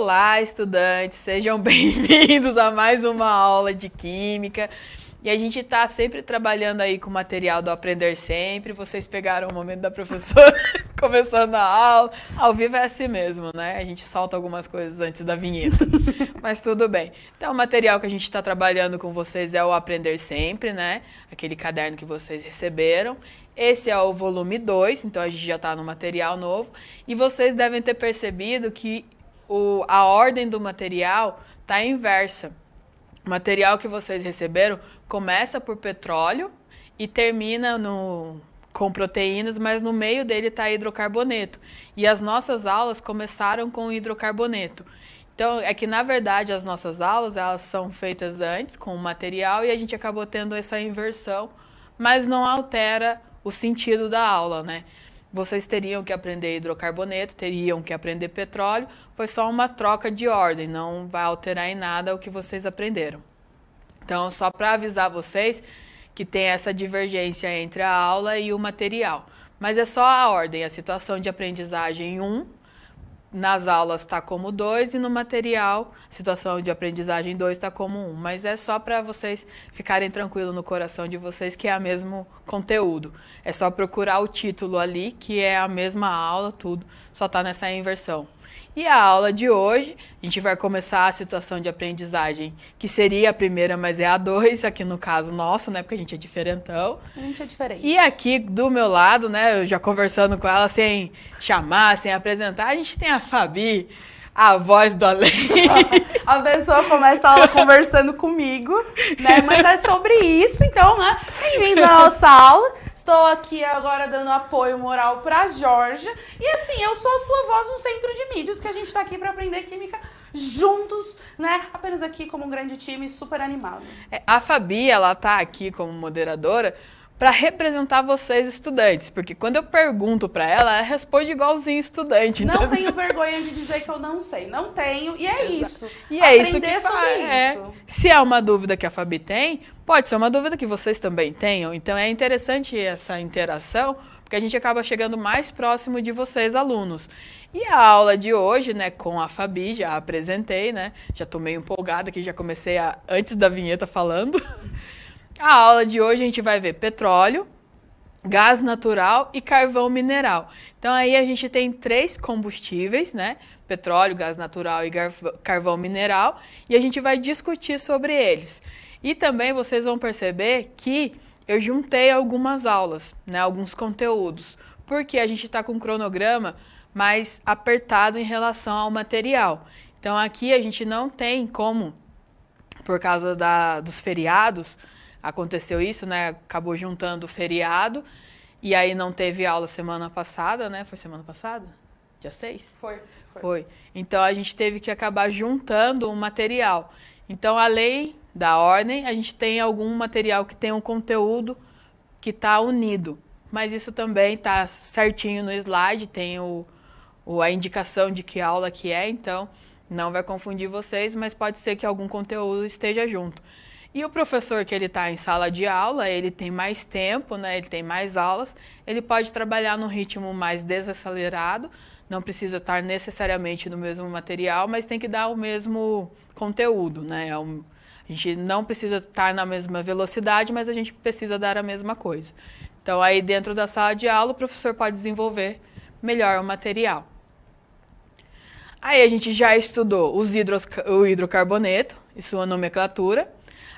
Olá, estudantes, sejam bem-vindos a mais uma aula de Química. E a gente está sempre trabalhando aí com o material do Aprender Sempre. Vocês pegaram o momento da professora começando a aula. Ao vivo é assim mesmo, né? A gente solta algumas coisas antes da vinheta, mas tudo bem. Então, o material que a gente está trabalhando com vocês é o Aprender Sempre, né? Aquele caderno que vocês receberam. Esse é o volume 2, então a gente já está no material novo. E vocês devem ter percebido que a ordem do material está inversa. O material que vocês receberam começa por petróleo e termina com proteínas, mas no meio dele está hidrocarboneto. E as nossas aulas começaram com hidrocarboneto. Então, é que, na verdade, as nossas aulas elas são feitas antes com o material e a gente acabou tendo essa inversão, mas não altera o sentido da aula, né? Vocês teriam que aprender hidrocarboneto, teriam que aprender petróleo, foi só uma troca de ordem, não vai alterar em nada o que vocês aprenderam. Então, só para avisar vocês que tem essa divergência entre a aula e o material. Mas é só a ordem, a situação de aprendizagem 1, nas aulas está como 2 e no material, situação de aprendizagem 2 está como 1. Mas é só para vocês ficarem tranquilos no coração de vocês que é o mesmo conteúdo. É só procurar o título ali, que é a mesma aula, tudo, só está nessa inversão. E a aula de hoje, a gente vai começar a situação de aprendizagem, que seria a primeira, mas é a 2, aqui no caso nosso, né, porque a gente é diferentão. A gente é diferente. E aqui do meu lado, né, eu já conversando com ela sem chamar, sem apresentar, a gente tem a Fabi, a voz do além. A pessoa começa a aula conversando comigo, né? Mas é sobre isso, então, né? Bem-vindos à nossa aula. Estou aqui agora dando apoio moral para Georgia. E assim, eu sou a sua voz no centro de mídias, que a gente está aqui para aprender química juntos, né? Apenas aqui como um grande time super animado. A Fabi, ela tá aqui como moderadora para representar vocês, estudantes, porque quando eu pergunto para ela, ela responde igualzinho estudante. Não tenho vergonha de dizer que eu não sei, não tenho, e é isso. E é isso Aprender que sobre isso. Se é uma dúvida que a Fabi tem, pode ser uma dúvida que vocês também tenham. Então é interessante essa interação, porque a gente acaba chegando mais próximo de vocês, alunos. E a aula de hoje, né, com a Fabi, já apresentei, né? Já tô meio empolgada aqui, já comecei antes da vinheta falando. A aula de hoje a gente vai ver petróleo, gás natural e carvão mineral. Então aí a gente tem 3 combustíveis, né? Petróleo, gás natural e carvão mineral, e a gente vai discutir sobre eles. E também vocês vão perceber que eu juntei algumas aulas, né? Alguns conteúdos, porque a gente está com um cronograma mais apertado em relação ao material. Então aqui a gente não tem como, por causa dos feriados, aconteceu isso, né? Acabou juntando o feriado e aí não teve aula semana passada, né? Foi semana passada? Dia 6? Foi. Então a gente teve que acabar juntando um material. Então, além da ordem, a gente tem algum material que tem um conteúdo que está unido. Mas isso também está certinho no slide, tem a indicação de que aula que é, então não vai confundir vocês, mas pode ser que algum conteúdo esteja junto. E o professor que ele está em sala de aula, ele tem mais tempo, né? Ele tem mais aulas, ele pode trabalhar num ritmo mais desacelerado, não precisa estar necessariamente no mesmo material, mas tem que dar o mesmo conteúdo, né? A gente não precisa estar na mesma velocidade, mas a gente precisa dar a mesma coisa. Então, aí dentro da sala de aula, o professor pode desenvolver melhor o material. Aí a gente já estudou o hidrocarboneto e sua nomenclatura.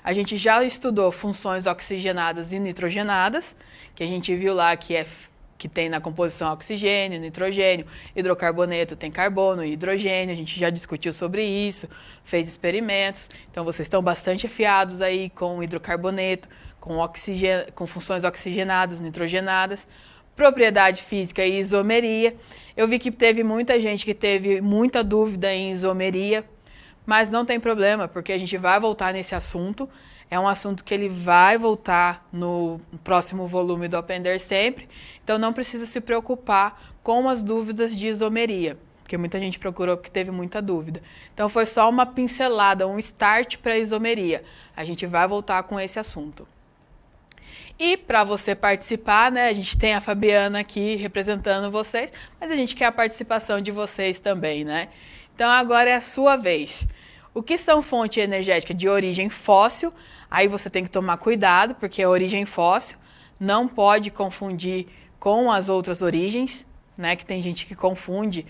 A gente já estudou funções oxigenadas e nitrogenadas, que a gente viu lá que tem na composição oxigênio, nitrogênio, hidrocarboneto tem carbono e hidrogênio, a gente já discutiu sobre isso, fez experimentos. Então vocês estão bastante afiados aí com o hidrocarboneto, com funções oxigenadas, nitrogenadas, propriedade física e isomeria. Eu vi que teve muita gente que teve muita dúvida em isomeria, mas não tem problema, porque a gente vai voltar nesse assunto. É um assunto que ele vai voltar no próximo volume do Aprender Sempre. Então, não precisa se preocupar com as dúvidas de isomeria, porque muita gente procurou porque teve muita dúvida. Então, foi só uma pincelada, um start para a isomeria. A gente vai voltar com esse assunto. E para você participar, né, a gente tem a Fabiana aqui representando vocês, mas a gente quer a participação de vocês também, né? Então agora é a sua vez. O que são fontes energéticas de origem fóssil? Aí você tem que tomar cuidado, porque a origem fóssil não pode confundir com as outras origens, né? Que tem gente que confunde,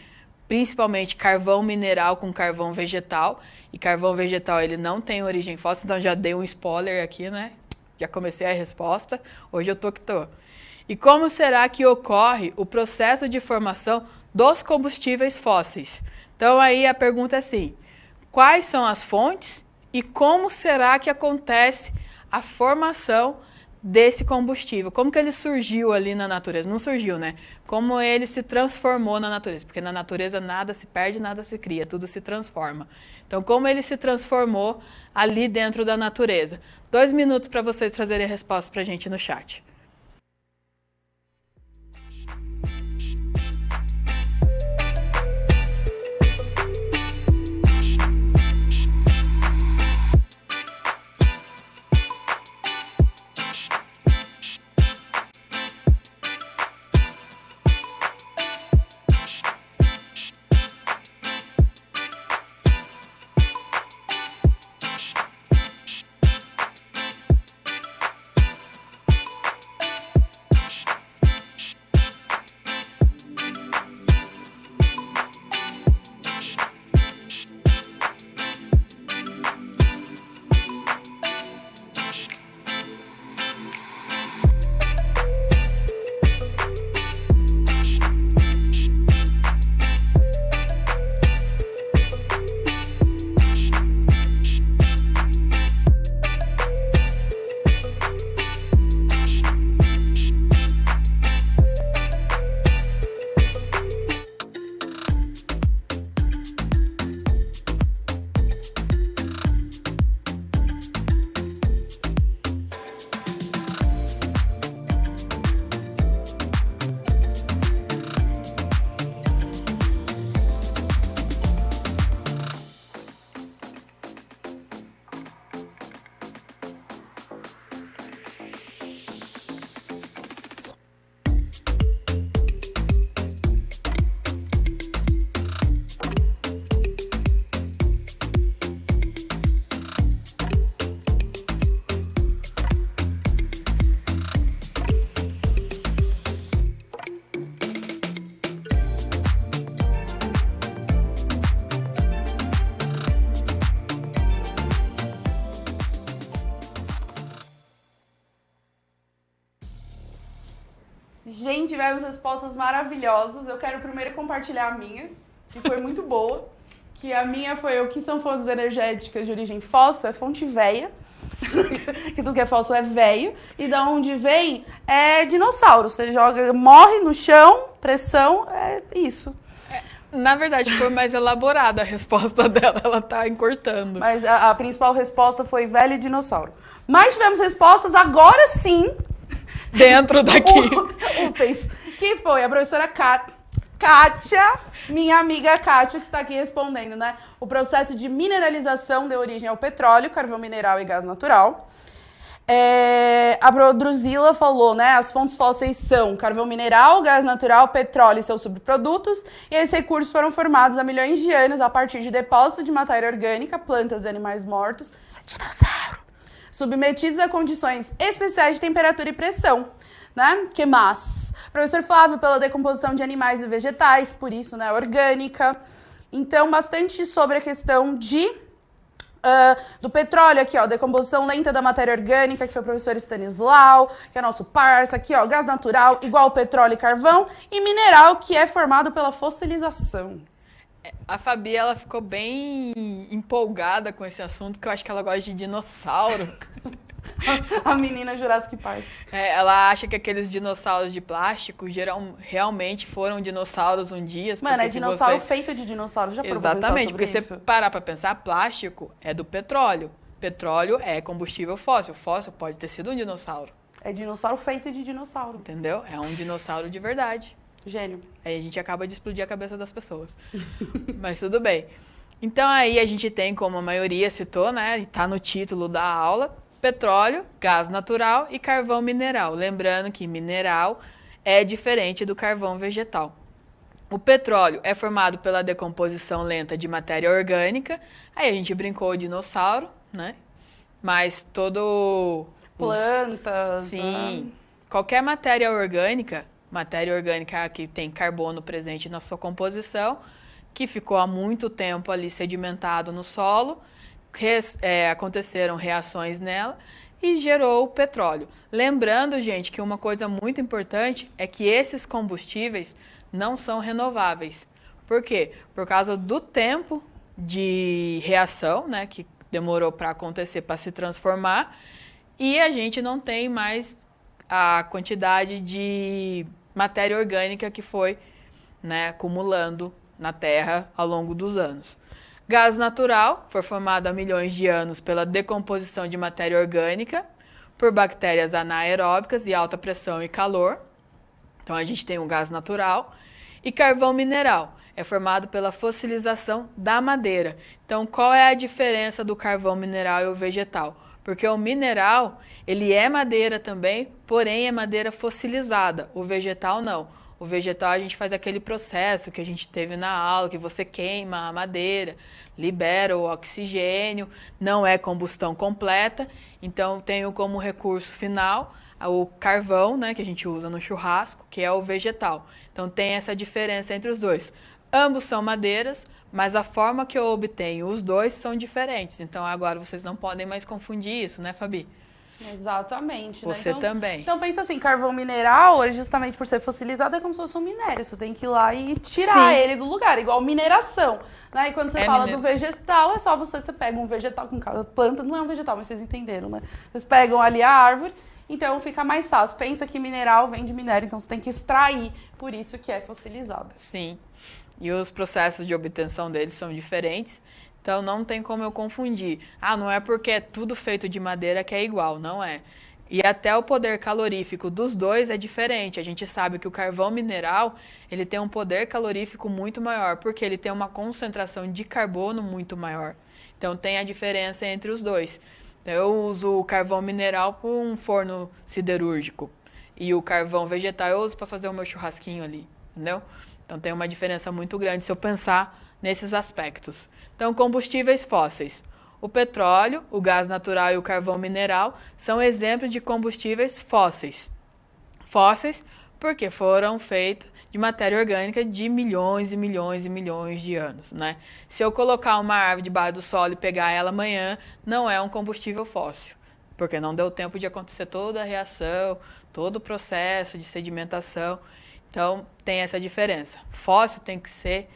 principalmente carvão mineral com carvão vegetal. E carvão vegetal ele não tem origem fóssil, então já dei um spoiler aqui, né? Já comecei a resposta, hoje eu tô que tô. E como será que ocorre o processo de formação dos combustíveis fósseis? Então aí a pergunta é assim, quais são as fontes e como será que acontece a formação desse combustível? Como que ele surgiu ali na natureza? Não surgiu, né? Como ele se transformou na natureza? Porque na natureza nada se perde, nada se cria, tudo se transforma. Então, como ele se transformou ali dentro da natureza? 2 minutos para vocês trazerem a resposta para a gente no chat. Gente, tivemos respostas maravilhosas. Eu quero primeiro compartilhar a minha, que foi muito boa. Que a minha foi o que são fontes energéticas de origem fóssil, é fonte véia. Que tudo que é fóssil é velho. E da onde vem é dinossauro. Você joga, morre no chão, pressão, é isso. Na verdade, foi mais elaborada a resposta dela, ela tá encurtando. Mas a principal resposta foi velho e dinossauro. Mas tivemos respostas agora sim. Dentro daqui. Úteis. Que foi a professora Kátia, minha amiga Kátia, que está aqui respondendo, né? O processo de mineralização deu origem ao petróleo, carvão mineral e gás natural. A Druzila falou, né? As fontes fósseis são carvão mineral, gás natural, petróleo e seus subprodutos. E esses recursos foram formados há milhões de anos a partir de depósitos de matéria orgânica, plantas e animais mortos, dinossauro, submetidos a condições especiais de temperatura e pressão. Né? Que mais? Professor Flávio, pela decomposição de animais e vegetais, por isso, né, orgânica. Então, bastante sobre a questão do petróleo aqui, ó, decomposição lenta da matéria orgânica, que foi o professor Stanislau, que é nosso parça, aqui, ó, gás natural, igual petróleo e carvão, e mineral, que é formado pela fossilização. A Fabi, ela ficou bem empolgada com esse assunto, porque eu acho que ela gosta de dinossauro. A menina Jurassic Park. Ela acha que aqueles dinossauros de plástico realmente foram dinossauros um dia. Mano, é dinossauro feito de dinossauro. Já parou pra pensar sobre porque isso? se você parar pra pensar, plástico é do petróleo. Petróleo é combustível fóssil. Fóssil pode ter sido um dinossauro. É dinossauro feito de dinossauro. Entendeu? É um dinossauro de verdade. Gênio. Aí a gente acaba de explodir a cabeça das pessoas. Mas tudo bem. Então aí a gente tem, como a maioria citou, né? E tá no título da aula, petróleo, gás natural e carvão mineral. Lembrando que mineral é diferente do carvão vegetal. O petróleo é formado pela decomposição lenta de matéria orgânica. Aí a gente brincou de dinossauro, né? Mas todo Plantas. sim, qualquer matéria orgânica que tem carbono presente na sua composição, que ficou há muito tempo ali sedimentado no solo, aconteceram reações nela e gerou o petróleo. Lembrando, gente, que uma coisa muito importante é que esses combustíveis não são renováveis. Por quê? Por causa do tempo de reação, né, que demorou para acontecer, para se transformar, e a gente não tem mais a quantidade de matéria orgânica que foi, né, acumulando na Terra ao longo dos anos. Gás natural foi formado há milhões de anos pela decomposição de matéria orgânica por bactérias anaeróbicas de alta pressão e calor. Então a gente tem um gás natural. E carvão mineral é formado pela fossilização da madeira. Então qual é a diferença do carvão mineral e o vegetal? Porque o mineral, ele é madeira também, porém é madeira fossilizada. O vegetal não. O vegetal a gente faz aquele processo que a gente teve na aula, que você queima a madeira, libera o oxigênio, não é combustão completa. Então tenho como recurso final o carvão, né, que a gente usa no churrasco, que é o vegetal. Então tem essa diferença entre os dois. Ambos são madeiras, mas a forma que eu obtenho os dois são diferentes. Então agora vocês não podem mais confundir isso, né, Fabi? Exatamente. Você né? Então, também. Então pensa assim, carvão mineral, justamente por ser fossilizado, é como se fosse um minério. Você tem que ir lá e tirar Sim. ele do lugar, igual mineração. Né? E quando você fala do vegetal, é só você pega um vegetal com cada planta, não é um vegetal, mas vocês entenderam, né? Vocês pegam ali a árvore, então fica mais fácil. Pensa que mineral vem de minério, então você tem que extrair, por isso que é fossilizado. Sim. E os processos de obtenção deles são diferentes. Então não tem como eu confundir. Ah, não é porque é tudo feito de madeira que é igual, não é. E até o poder calorífico dos dois é diferente. A gente sabe que o carvão mineral, ele tem um poder calorífico muito maior, porque ele tem uma concentração de carbono muito maior. Então tem a diferença entre os dois. Então, eu uso o carvão mineral para um forno siderúrgico. E o carvão vegetal eu uso para fazer o meu churrasquinho ali, entendeu? Então tem uma diferença muito grande se eu pensar nesses aspectos. Então, combustíveis fósseis. O petróleo, o gás natural e o carvão mineral são exemplos de combustíveis fósseis. Fósseis porque foram feitos de matéria orgânica de milhões e milhões e milhões de anos, né? Se eu colocar uma árvore debaixo do solo e pegar ela amanhã, não é um combustível fóssil, porque não deu tempo de acontecer toda a reação, todo o processo de sedimentação. Então, tem essa diferença. Fóssil tem que ser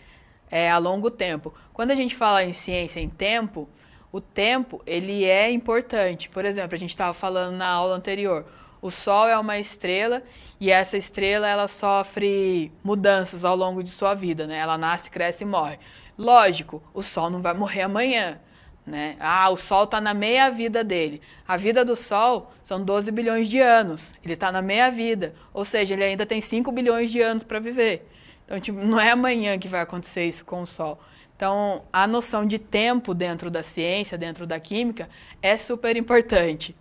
a longo tempo. Quando a gente fala em ciência em tempo, o tempo ele é importante. Por exemplo, a gente estava falando na aula anterior, o Sol é uma estrela e essa estrela ela sofre mudanças ao longo de sua vida, né? Ela nasce, cresce e morre. Lógico, o Sol não vai morrer amanhã, né? Ah, o Sol está na meia-vida dele. A vida do Sol são 12 bilhões de anos. Ele está na meia-vida, ou seja, ele ainda tem 5 bilhões de anos para viver. Então, tipo, não é amanhã que vai acontecer isso com o Sol. Então, a noção de tempo dentro da ciência, dentro da química, é super importante.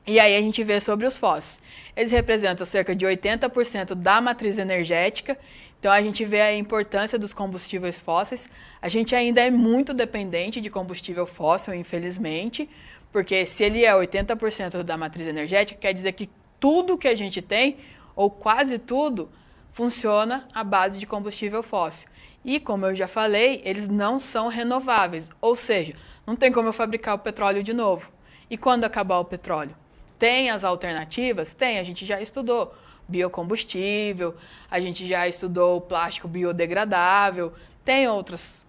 E aí a gente vê sobre os fósseis. Eles representam cerca de 80% da matriz energética. Então, a gente vê a importância dos combustíveis fósseis. A gente ainda é muito dependente de combustível fóssil, infelizmente, porque se ele é 80% da matriz energética, quer dizer que tudo que a gente tem, ou quase tudo, funciona à base de combustível fóssil. E, como eu já falei, eles não são renováveis, ou seja, não tem como eu fabricar o petróleo de novo. E quando acabar o petróleo? Tem as alternativas? Tem, a gente já estudou biocombustível, a gente já estudou o plástico biodegradável, tem outros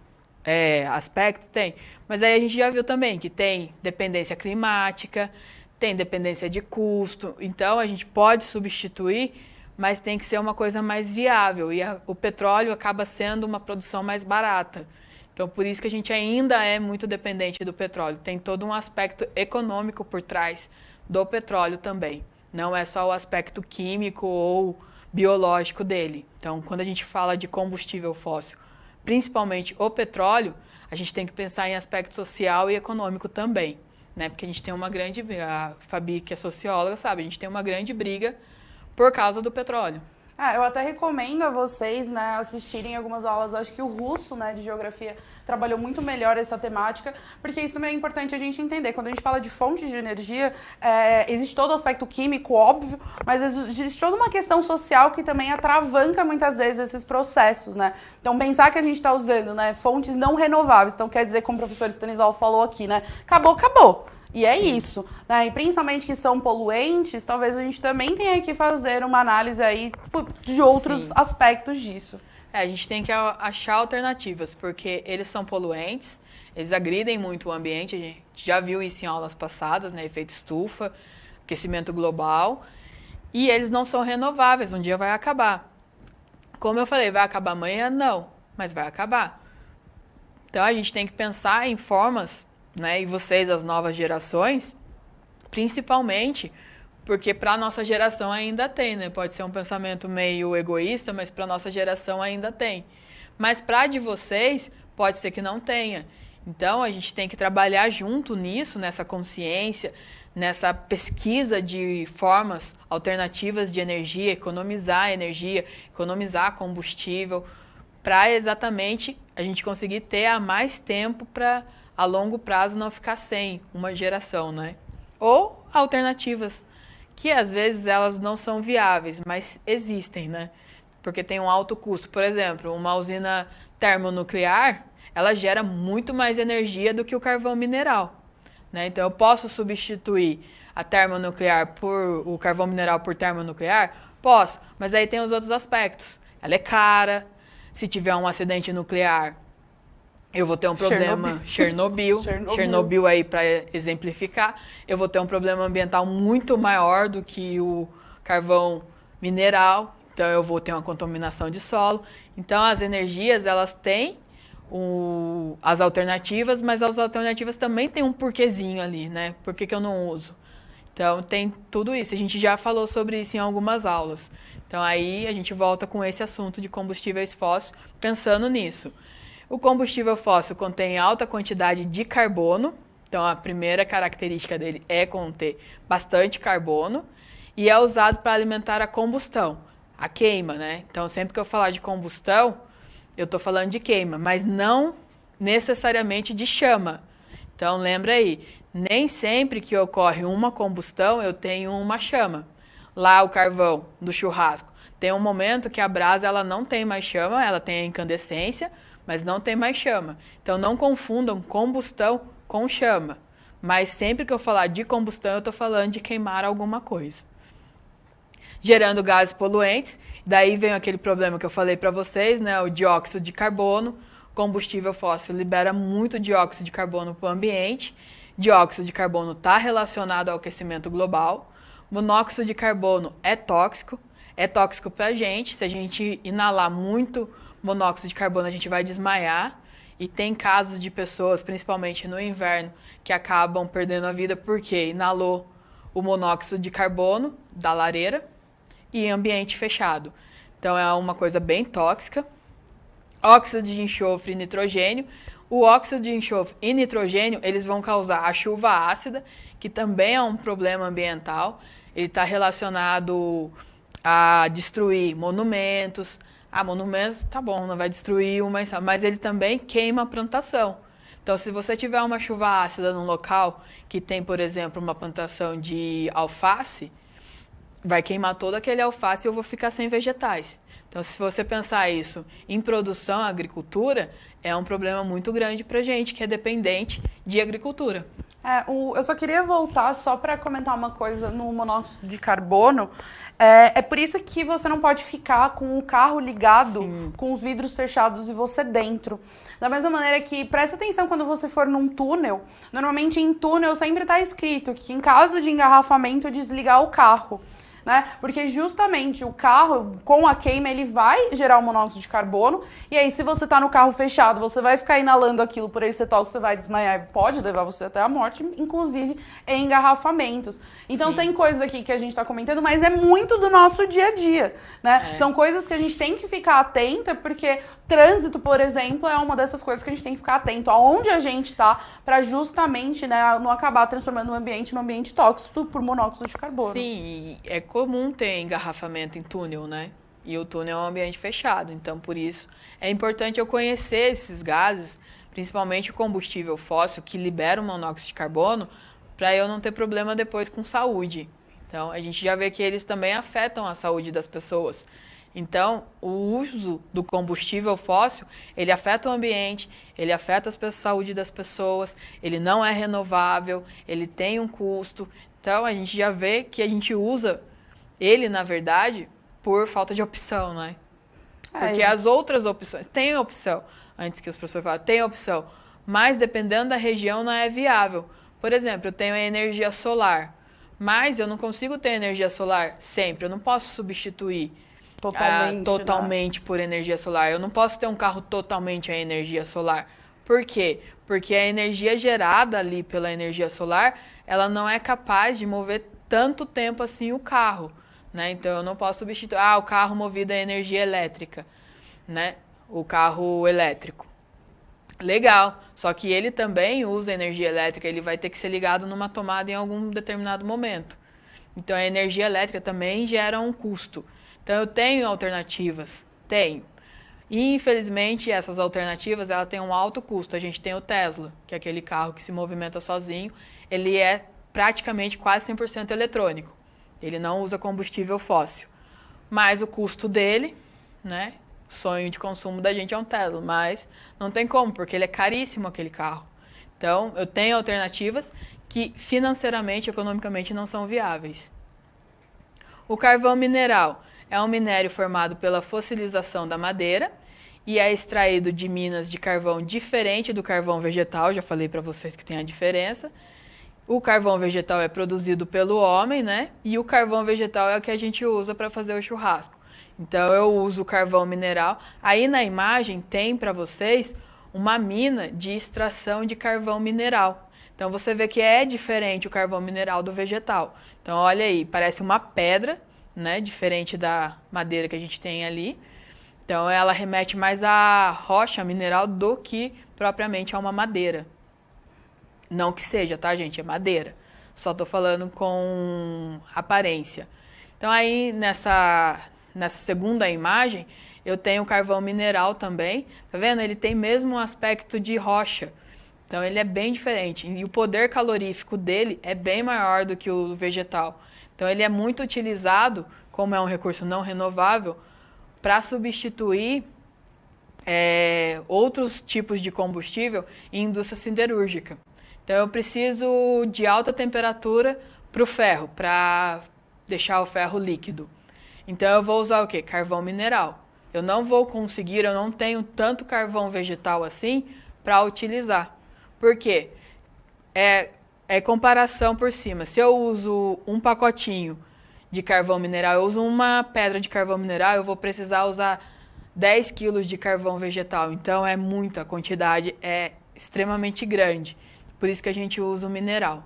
aspectos? Tem. Mas aí a gente já viu também que tem dependência climática, tem dependência de custo, então a gente pode substituir, mas tem que ser uma coisa mais viável. E o petróleo acaba sendo uma produção mais barata. Então, por isso que a gente ainda é muito dependente do petróleo. Tem todo um aspecto econômico por trás do petróleo também. Não é só o aspecto químico ou biológico dele. Então, quando a gente fala de combustível fóssil, principalmente o petróleo, a gente tem que pensar em aspecto social e econômico também, né? Porque a gente tem uma grande... A Fabi, que é socióloga, sabe? A gente tem uma grande briga por causa do petróleo. Eu até recomendo a vocês, né, assistirem algumas aulas. Eu acho que o Russo, né, de geografia, trabalhou muito melhor essa temática, porque isso é importante a gente entender. Quando a gente fala de fontes de energia, existe todo o aspecto químico, óbvio, mas existe toda uma questão social que também atravanca muitas vezes esses processos, né? Então, pensar que a gente está usando, né, fontes não renováveis, então quer dizer, como o professor Stanislau falou aqui, né, acabou. E é isso, né? E principalmente que são poluentes, talvez a gente também tenha que fazer uma análise aí de outros aspectos disso. A gente tem que achar alternativas, porque eles são poluentes, eles agridem muito o ambiente, a gente já viu isso em aulas passadas, né? Efeito estufa, aquecimento global, e eles não são renováveis, um dia vai acabar. Como eu falei, vai acabar amanhã? Não, mas vai acabar. Então a gente tem que pensar em formas, né, e vocês, as novas gerações, principalmente, porque para a nossa geração ainda tem, né? Pode ser um pensamento meio egoísta, mas para a nossa geração ainda tem. Mas para a de vocês, pode ser que não tenha. Então, a gente tem que trabalhar junto nisso, nessa consciência, nessa pesquisa de formas alternativas de energia, economizar combustível, para exatamente a gente conseguir ter a mais tempo para, a longo prazo, não ficar sem uma geração, né? Ou alternativas, que às vezes elas não são viáveis, mas existem, né? Porque tem um alto custo. Por exemplo, uma usina termonuclear, ela gera muito mais energia do que o carvão mineral, né? Então, eu posso substituir a termonuclear por o carvão mineral por termonuclear? Posso, mas aí tem os outros aspectos. Ela é cara, se tiver um acidente nuclear, eu vou ter um problema, Chernobyl aí para exemplificar, eu vou ter um problema ambiental muito maior do que o carvão mineral, então eu vou ter uma contaminação de solo. Então as energias, elas têm as alternativas, mas as alternativas também têm um porquezinho ali, né? Por que eu não uso? Então tem tudo isso, a gente já falou sobre isso em algumas aulas. Então aí a gente volta com esse assunto de combustíveis fósseis, pensando nisso. O combustível fóssil contém alta quantidade de carbono, então a primeira característica dele é conter bastante carbono, e é usado para alimentar a combustão, a queima, né? Então sempre que eu falar de combustão, eu estou falando de queima, mas não necessariamente de chama. Então lembra aí, nem sempre que ocorre uma combustão eu tenho uma chama. Lá o carvão do churrasco, tem um momento que a brasa ela não tem mais chama, ela tem a incandescência, mas não tem mais chama. Então, não confundam combustão com chama. Mas sempre que eu falar de combustão, eu estou falando de queimar alguma coisa. Gerando gases poluentes, daí vem aquele problema que eu falei para vocês, né? O dióxido de carbono. Combustível fóssil libera muito dióxido de carbono para o ambiente. Dióxido de carbono está relacionado ao aquecimento global. Monóxido de carbono é tóxico para a gente. Se a gente inalar muito monóxido de carbono, a gente vai desmaiar. E tem casos de pessoas, principalmente no inverno, que acabam perdendo a vida porque inalou o monóxido de carbono da lareira e em ambiente fechado. Então é uma coisa bem tóxica. Óxido de enxofre e nitrogênio. O óxido de enxofre e nitrogênio, eles vão causar a chuva ácida, que também é um problema ambiental. Ele está relacionado a destruir monumentos. Monumentos, tá bom, não vai destruir mas ele também queima a plantação. Então, se você tiver uma chuva ácida num local que tem, por exemplo, uma plantação de alface, vai queimar todo aquele alface e eu vou ficar sem vegetais. Então, se você pensar isso em produção, agricultura, é um problema muito grande para gente que é dependente de agricultura. Eu só queria voltar só para comentar uma coisa no monóxido de carbono. É por isso que você não pode ficar com o carro ligado, sim, com os vidros fechados e você dentro. Da mesma maneira que, presta atenção quando você for num túnel. Normalmente em túnel sempre está escrito que em caso de engarrafamento, desligar o carro. Né? Porque justamente o carro, com a queima, ele vai gerar o monóxido de carbono. E aí, se você tá no carro fechado, você vai ficar inalando aquilo, por ele ser tóxico, você vai desmaiar, pode levar você até a morte, inclusive em engarrafamentos. Então, sim, tem coisas aqui que a gente tá comentando, mas é muito do nosso dia a dia, né? São coisas que a gente tem que ficar atenta, porque trânsito, por exemplo, é uma dessas coisas que a gente tem que ficar atento aonde a gente tá, para justamente, né, não acabar transformando o ambiente num ambiente tóxico por monóxido de carbono. Sim, é comum ter engarrafamento em túnel, né? E o túnel é um ambiente fechado. Então, por isso, é importante eu conhecer esses gases, principalmente o combustível fóssil, que libera o monóxido de carbono, para eu não ter problema depois com saúde. Então, a gente já vê que eles também afetam a saúde das pessoas. Então, o uso do combustível fóssil, ele afeta o ambiente, ele afeta a saúde das pessoas, ele não é renovável, ele tem um custo. Então, a gente já vê que a gente usa ele, na verdade, por falta de opção, não é? Porque as outras opções, tem opção, antes que as pessoas falem, tem opção, mas dependendo da região não é viável. Por exemplo, eu tenho a energia solar, mas eu não consigo ter energia solar sempre, eu não posso substituir totalmente por energia solar. Eu não posso ter um carro totalmente a energia solar. Por quê? Porque a energia gerada ali pela energia solar, ela não é capaz de mover tanto tempo assim o carro, né? Então eu não posso substituir o carro movido a energia elétrica, né? O carro elétrico. Legal, só que ele também usa energia elétrica, ele vai ter que ser ligado numa tomada em algum determinado momento. Então a energia elétrica também gera um custo. Então eu tenho alternativas, tenho. E infelizmente essas alternativas ela têm um alto custo. A gente tem o Tesla, que é aquele carro que se movimenta sozinho, ele é praticamente quase 100% eletrônico. Ele não usa combustível fóssil. Mas o custo dele, né? Sonho de consumo da gente é um Tesla, mas não tem como, porque ele é caríssimo aquele carro. Então, eu tenho alternativas que financeiramente, economicamente não são viáveis. O carvão mineral é um minério formado pela fossilização da madeira e é extraído de minas de carvão diferente do carvão vegetal, já falei para vocês que tem a diferença. O carvão vegetal é produzido pelo homem, né? E o carvão vegetal é o que a gente usa para fazer o churrasco. Então eu uso o carvão mineral. Aí na imagem tem para vocês uma mina de extração de carvão mineral. Então você vê que é diferente o carvão mineral do vegetal. Então olha aí, parece uma pedra, né? Diferente da madeira que a gente tem ali. Então ela remete mais à rocha mineral do que propriamente a uma madeira. Não que seja, tá, gente? É madeira. Só tô falando com aparência. Então aí nessa segunda imagem, eu tenho o carvão mineral também. Tá vendo? Ele tem mesmo um aspecto de rocha. Então ele é bem diferente. E o poder calorífico dele é bem maior do que o vegetal. Então ele é muito utilizado, como é um recurso não renovável, para substituir outros tipos de combustível em indústria siderúrgica. Então eu preciso de alta temperatura para o ferro, para deixar o ferro líquido. Então eu vou usar o quê? Carvão mineral. Eu não vou conseguir, eu não tenho tanto carvão vegetal assim para utilizar. Por quê? É comparação por cima. Se eu uso um pacotinho de carvão mineral, eu uso uma pedra de carvão mineral, eu vou precisar usar 10 quilos de carvão vegetal. Então é muita quantidade, é extremamente grande. Por isso que a gente usa o mineral.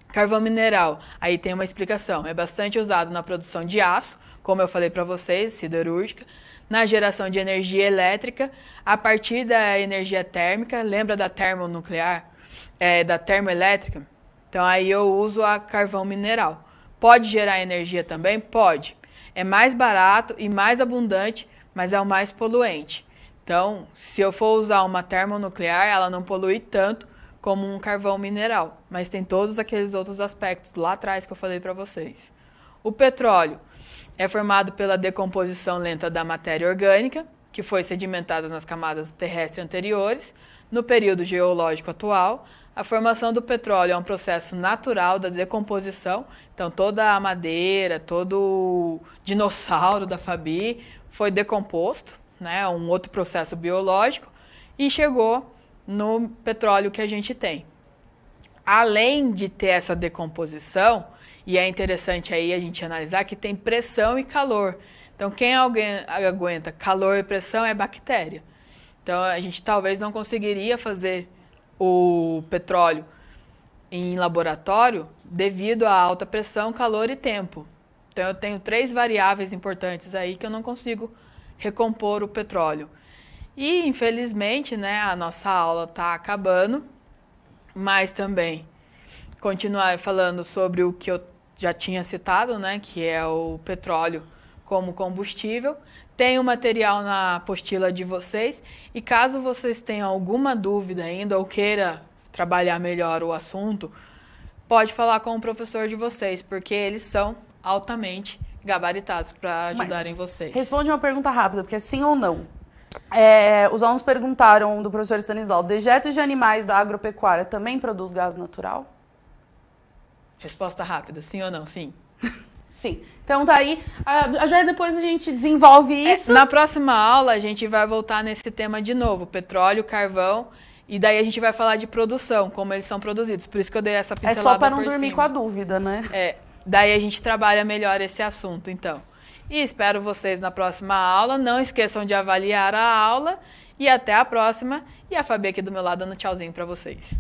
Carvão mineral, aí tem uma explicação. É bastante usado na produção de aço, como eu falei para vocês, siderúrgica, na geração de energia elétrica, a partir da energia térmica. Lembra da termonuclear? Da termoelétrica? Então aí eu uso a carvão mineral. Pode gerar energia também? Pode. É mais barato e mais abundante, mas é o mais poluente. Então, se eu for usar uma termonuclear, ela não polui tanto como um carvão mineral, mas tem todos aqueles outros aspectos lá atrás que eu falei para vocês. O petróleo é formado pela decomposição lenta da matéria orgânica, que foi sedimentada nas camadas terrestres anteriores. No período geológico atual, a formação do petróleo é um processo natural da decomposição. Então, toda a madeira, todo o dinossauro da Fabi foi decomposto, né? Um outro processo biológico, e chegou no petróleo que a gente tem. Além de ter essa decomposição, e é interessante aí a gente analisar que tem pressão e calor. Então, quem aguenta calor e pressão é bactéria. Então, a gente talvez não conseguiria fazer o petróleo em laboratório devido à alta pressão, calor e tempo. Então, eu tenho 3 variáveis importantes aí que eu não consigo recompor o petróleo. E, infelizmente, né, a nossa aula está acabando, mas também continuar falando sobre o que eu já tinha citado, né, que é o petróleo como combustível. Tem o material na apostila de vocês. E caso vocês tenham alguma dúvida ainda ou queira trabalhar melhor o assunto, pode falar com o professor de vocês, porque eles são altamente gabaritados para ajudarem vocês. Responde uma pergunta rápida, porque é sim ou não. Os alunos perguntaram do professor Stanislau, dejetos de animais da agropecuária também produz gás natural? Resposta rápida, sim ou não? Sim. Sim. Então tá aí. Já depois a gente desenvolve isso. Na próxima aula a gente vai voltar nesse tema de novo, petróleo, carvão, e daí a gente vai falar de produção, como eles são produzidos. Por isso que eu dei essa pincelada por cima. É só para não dormir com a dúvida, né? Daí a gente trabalha melhor esse assunto, então. E espero vocês na próxima aula. Não esqueçam de avaliar a aula. E até a próxima. E a Fabi aqui do meu lado dando tchauzinho para vocês.